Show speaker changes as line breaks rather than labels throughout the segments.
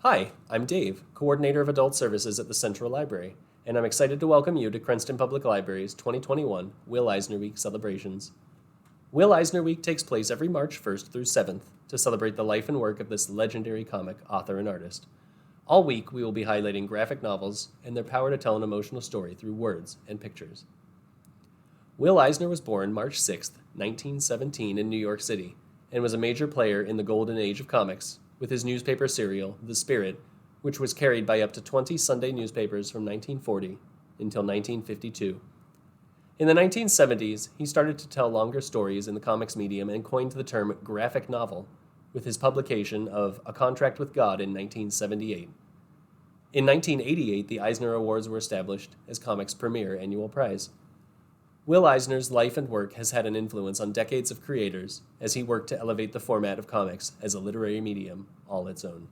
Hi, I'm Dave, Coordinator of Adult Services at the Central Library, and I'm excited to welcome you to Cranston Public Library's 2021 Will Eisner Week celebrations. Will Eisner Week takes place every March 1st through 7th to celebrate the life and work of this legendary comic author and artist. All week, we will be highlighting graphic novels and their power to tell an emotional story through words and pictures. Will Eisner was born March 6, 1917 in New York City, and was a major player in the golden age of comics, with his newspaper serial, The Spirit, which was carried by up to 20 Sunday newspapers from 1940 until 1952. In the 1970s, he started to tell longer stories in the comics medium and coined the term graphic novel, with his publication of A Contract with God in 1978. In 1988, the Eisner Awards were established as comics' premier annual prize. Will Eisner's life and work has had an influence on decades of creators as he worked to elevate the format of comics as a literary medium all its own.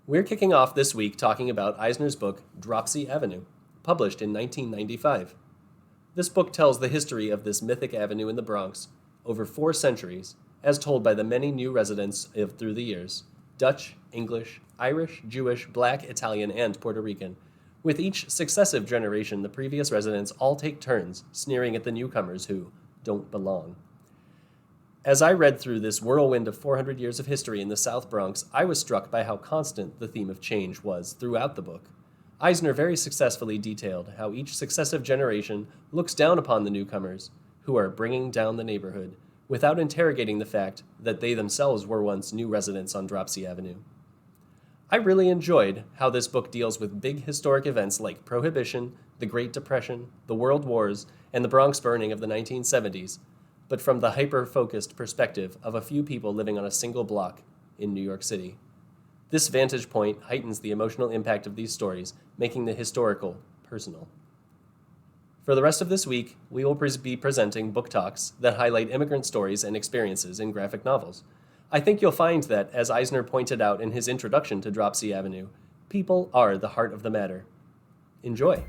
We're kicking off this week talking about Eisner's book, Dropsie Avenue, published in 1995. This book tells the history of this mythic avenue in the Bronx over 4 centuries, as told by the many new residents through the years: Dutch, English, Irish, Jewish, Black, Italian, and Puerto Rican. With each successive generation, the previous residents all take turns sneering at the newcomers who don't belong. As I read through this whirlwind of 400 years of history in the South Bronx, I was struck by how constant the theme of change was throughout the book. Eisner very successfully detailed how each successive generation looks down upon the newcomers, who are bringing down the neighborhood, without interrogating the fact that they themselves were once new residents on Dropsie Avenue. I really enjoyed how this book deals with big historic events like Prohibition, the Great Depression, the World Wars, and the Bronx burning of the 1970s, but from the hyper-focused perspective of a few people living on a single block in New York City. This vantage point heightens the emotional impact of these stories, making the historical personal. For the rest of this week, we will be presenting book talks that highlight immigrant stories and experiences in graphic novels. I think you'll find that, as Eisner pointed out in his introduction to Dropsie Avenue, people are the heart of the matter. Enjoy!